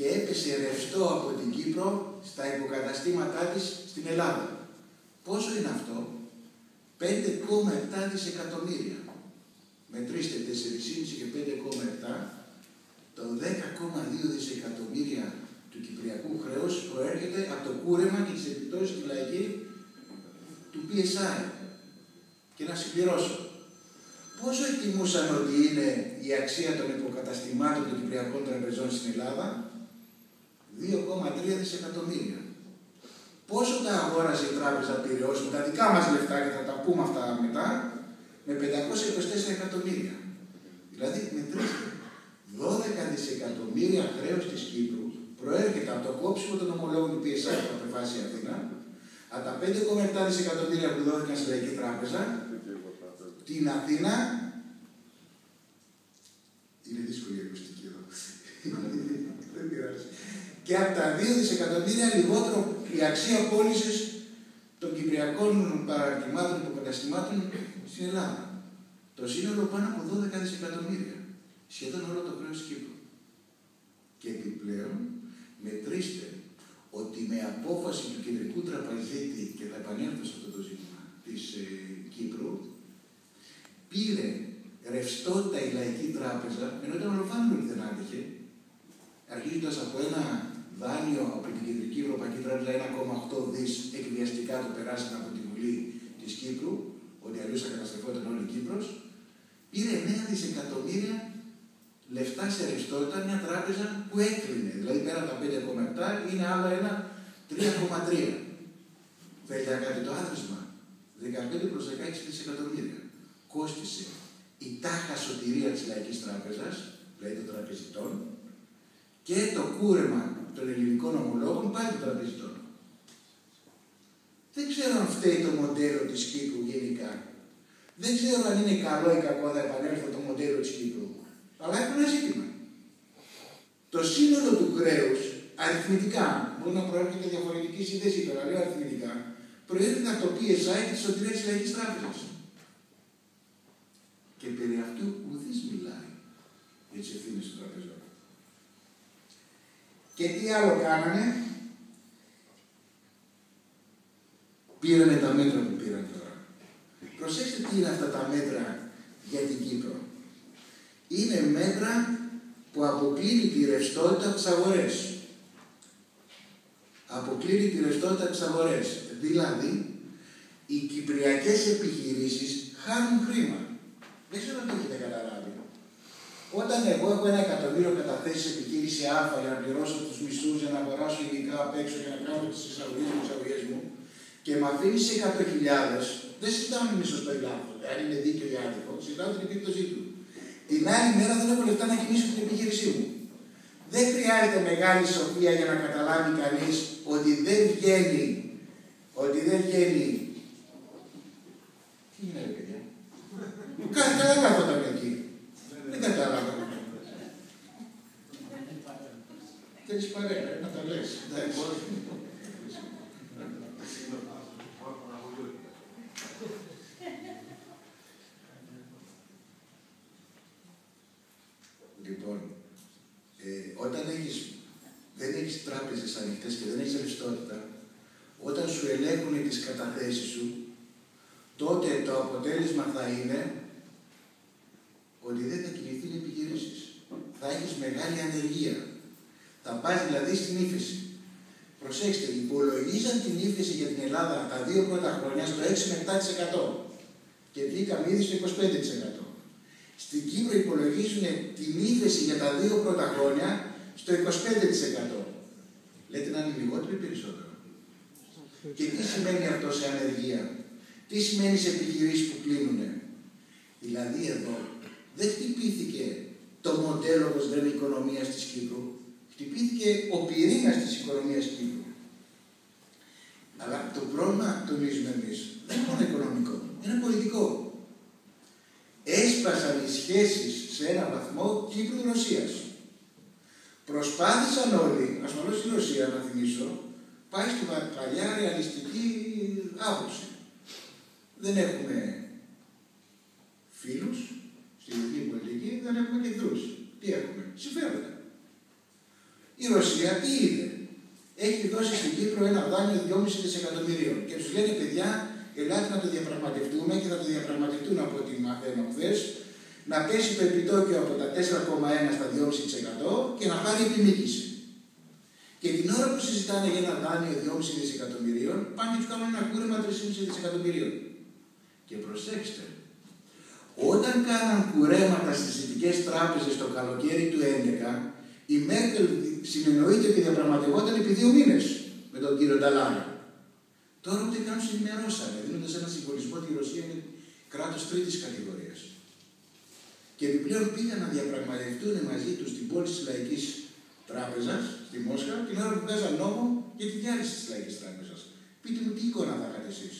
και έπεσε ρευστό από την Κύπρο στα υποκαταστήματά της στην Ελλάδα. Πόσο είναι αυτό? 5,7 δισεκατομμύρια. Μετρήστε 4,5 και 5,7. Το 10,2 δισεκατομμύρια του κυπριακού χρέους προέρχεται από το κούρεμα και τις επιπτώσεις στη λαϊκή του PSI. Και να συμπληρώσω. Πόσο εκτιμούσαν ότι είναι η αξία των υποκαταστημάτων των κυπριακών τραπεζών στην Ελλάδα? 2,3 δισεκατομμύρια. Πόσο τα αγόρασε η τράπεζα Πειραιώς με τα δικά μας λεφτά, και θα τα πούμε αυτά μετά, με 524 εκατομμύρια. Δηλαδή, μετρήστε, 12 δισεκατομμύρια χρέος της Κύπρου προέρχεται από το κόψιμο των ομολόγων του PSI που θα απεφάσει η Αθήνα, από τα 5,7 δισεκατομμύρια που δόθηκαν στη Λαϊκή Τράπεζα, την Αθήνα. Είναι δύσκολη η ακουστική εδώ. Δεν πειράζει. Και από τα 2 δισεκατομμύρια λιγότερο η αξία πώλησης των κυπριακών παραρτημάτων και υποκαταστημάτων στην Ελλάδα. Το σύνολο πάνω από 12 δισεκατομμύρια. Σχεδόν όλο το χρέος της Κύπρου. Και επιπλέον, μετρήστε ότι με απόφαση του κεντρικού τραπεζίτη, και θα επανέλθω σε αυτό το ζήτημα της Κύπρου, πήρε ρευστότητα η Λαϊκή Τράπεζα, ενώ ήταν ολοφάνερο ότι δεν άντεχε, αρχίζοντας από ένα δάνειο από την Κεντρική Ευρωπαϊκή Τράπεζα 1,8 δις, εκβιαστικά το περάσανε από τη Βουλή της Κύπρου, ότι αλλιώς θα καταστρεφόταν όλη η Κύπρος, πήρε 9 δισεκατομμύρια λεφτά σε ρευστότητα μια τράπεζα που έκλεινε. Δηλαδή πέρα από τα 5,7 είναι άλλο ένα 3,3. Θέλετε να κάνετε το άθροισμα. 15 προς 16 δισεκατομμύρια. Κόστησε η τάχα σωτηρία της Λαϊκής Τράπεζας, δηλαδή των τραπεζιτών, και το κούρεμα των ελληνικών ομολόγων πάλι των τραπεζιτών. Δεν ξέρω αν φταίει το μοντέλο της Κύπρου γενικά. Δεν ξέρω αν είναι καλό ή κακό, θα επανέλθω το μοντέλο της Κύπρου. Αλλά έχω ένα ζήτημα. Το σύνολο του χρέους, αριθμητικά, μπορεί να προέρχεται διαφορετική σύνδεση, αλλά λέω αριθμητικά, προέρχεται από το PSI και τη σωτηρία της Λαϊκής Τράπεζας. Και περί αυτού ουδής μιλάει για τις ευθύνες των τραπεζών. Και τι άλλο κάνανε? Πήρανε τα μέτρα που πήραν τώρα. Προσέξτε τι είναι αυτά τα μέτρα για την Κύπρο. Είναι μέτρα που αποκλίνει τη ρευστότητα από τις αγορές. Αποκλίνει τη ρευστότητα από τις αγορές. Δηλαδή, οι κυπριακές επιχειρήσεις χάνουν χρήμα. Δεν ξέρω αν το έχετε καταλάβει. Όταν εγώ έχω 1 εκατομμύριο καταθέσει σε επιχείρηση Α για να πληρώσω τους μισθούς, για να αγοράσω υλικά απ' έξω, για να κάνω τις εξαγωγές μου, και με αφήνει σε 100.000, δεν συζητάμε με σωστό ή λάθος, αν είναι δίκαιο ή άδικο, συζητάω την επίπτωσή του. Την άλλη μέρα δεν έχω λεφτά να κινήσω την επιχείρησή μου. Δεν χρειάζεται μεγάλη σοφία για να καταλάβει κανείς ότι δεν βγαίνει. Τι είναι, ρε παιδιά? Καλά κάθονταν εκεί. Δεν κατάλαβα. Θέλεις παρέα, να τα λες. Λοιπόν, όταν δεν έχεις τράπεζες ανοιχτές και δεν έχεις ρευστότητα, όταν σου ελέγχουν τις καταθέσεις σου, τότε το αποτέλεσμα θα είναι ότι δεν θα κινηθούν οι επιχειρήσεις. Θα έχεις μεγάλη ανεργία. Θα πας δηλαδή στην ύφεση. Προσέξτε, υπολογίζαν την ύφεση για την Ελλάδα τα 2 πρώτα χρόνια στο 6 με 7% και βγήκαμε ήδη στο 25%. Στην Κύπρο υπολογίζουν την ύφεση για τα 2 πρώτα χρόνια στο 25%. Λέτε να είναι λιγότερο ή περισσότερο? Και τι σημαίνει αυτό σε ανεργία? Τι σημαίνει σε επιχειρήσεις που κλείνουνε? Δηλαδή εδώ δεν χτυπήθηκε το μοντέλο, όπως λέμε, οικονομίας της Κύπρου. Χτυπήθηκε ο πυρήνας της οικονομίας της Κύπρου. Αλλά το πρόβλημα, τονίζουμε εμείς, δεν είναι μόνο οικονομικό, είναι πολιτικό. Έσπασαν οι σχέσεις σε έναν βαθμό Κύπρου-Ρωσίας. Προσπάθησαν όλοι, ασφαλώς η Ρωσία, να θυμίσω, πάει στην παλιά ρεαλιστική άποψη. Δεν έχουμε φίλους στη διεθνή πολιτική, δεν έχουμε και εχθρούς. Τι έχουμε? Συμφέροντα. Η Ρωσία τι είδε? Έχει δώσει στην Κύπρο ένα δάνειο 2,5 δισεκατομμυρίων και τους λένε, παιδιά, ελάτε να το διαπραγματευτούμε και θα το διαπραγματευτούν από ό,τι μαθαίνω χθες, να πέσει το επιτόκιο από τα 4,1 στα 2,5% και να πάρει επιμήκυση. Και την ώρα που συζητάνε για ένα δάνειο 2,5 δισεκατομμυρίων, πάνε και τους κάνουν ένα κούρεμα 3,5 δισεκατομμυρίων. Και προσέξτε, όταν κάναν κουρέματα στις δυτικές τράπεζες το καλοκαίρι του 2011, η Μέρκελ συνεννοείται και διαπραγματευόταν επί 2 μήνες με τον κύριο Νταλάρα. Τώρα ούτε καν τους ενημερώσανε, δίνοντας ένα συμβολισμό ότι η Ρωσία είναι κράτος τρίτης κατηγορίας. Και επιπλέον πήγαν να διαπραγματευτούν μαζί τους την πόλη της Λαϊκής Τράπεζας, στη Μόσχα, την ώρα που βγάζαν νόμο για τη διάλυση της Λαϊκής Τράπεζας. Πείτε μου τι εικόνα θα είχατε εσείς?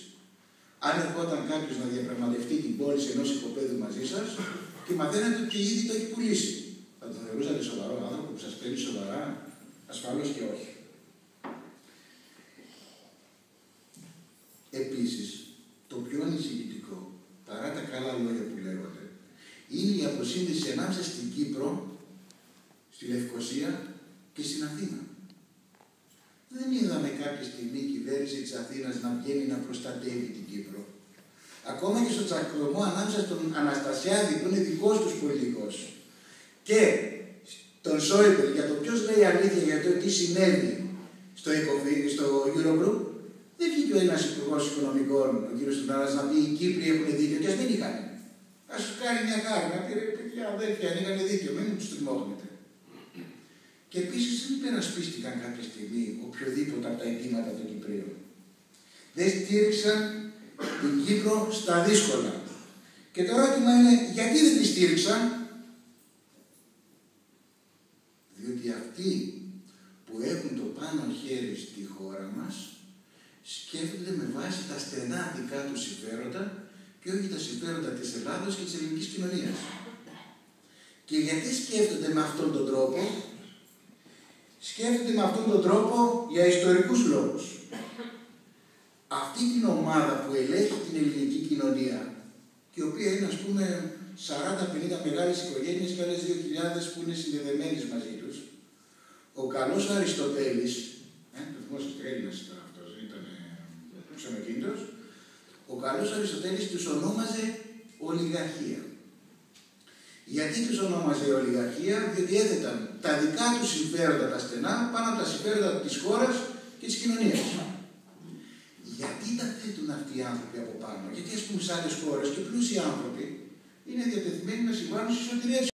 Αν ερχόταν κάποιος να διαπραγματευτεί την πώληση ενός οικοπαίδου μαζί σας και μαθαίνετε ότι ήδη το έχει πουλήσει, θα το θεωρούσατε σοβαρό άνθρωπο που σας παίρνει σοβαρά? Ασφαλώς και όχι. Επίσης, το πιο ανησυχητικό, παρά τα καλά λόγια που λέγονται, είναι η αποσύνδεση ανάμεσα στην Κύπρο, στη Λευκοσία και στην Αθήνα. Δεν είδαμε κάποια στιγμή η κυβέρνηση της Αθήνας να βγαίνει να προστατεύει την Κύπρο. Ακόμα και στο τσακωμό ανάμεσα στον Αναστασιάδη, που είναι δικός τους πολιτικός, και τον Σόιμπλε για το ποιος λέει αλήθεια για το τι συνέβη στο Eurogroup, δεν βγήκε ο ένας υπουργός οικονομικών, ο κ. Στουτάρας, να πει οι Κύπροι έχουν δίκιο, και ας μην είχαν. Ας σου κάνει μια χάρη, να πει ρε παιδιά, αδέρφια, αν είχαν δίκιο, μην τους τριμώχνετε. Και επίσης δεν υπερασπίστηκαν κάποια στιγμή οποιοδήποτε από τα αιτήματα των Κυπρίων. Δεν στήριξαν την Κύπρο στα δύσκολα. Και το ερώτημα είναι, γιατί δεν τη στήριξαν? Διότι αυτοί που έχουν το πάνω χέρι στη χώρα μας σκέφτονται με βάση τα στενά δικά τους συμφέροντα και όχι τα συμφέροντα της Ελλάδος και της ελληνικής κοινωνίας. Και γιατί σκέφτονται με αυτόν τον τρόπο? Σκέφτονται με αυτόν τον τρόπο για ιστορικούς λόγους. Αυτή την ομάδα που ελέγχει την ελληνική κοινωνία, και η οποία είναι, ας πούμε, 40-50 μεγάλες οικογένειες και άλλες 2.000 που είναι συνδεδεμένες μαζί τους, ο καλός Αριστοτέλης, το θυμόσαστε Έλληνας ήταν αυτός, ήταν ξενοκίνητος, ο καλός Αριστοτέλης τους ονόμαζε ολιγαρχία. Γιατί τους ονόμαζε ολιγαρχία? Διότι έθεταν τα δικά τους συμφέροντα τα στενά πάνω από τα συμφέροντα της χώρας και της κοινωνίας. Γιατί τα θέτουν αυτοί οι άνθρωποι από πάνω? Γιατί, ας πούμε, σε άλλες χώρες και πλούσιοι άνθρωποι είναι διατεθειμένοι να συμβάλλουν στη σωτηρία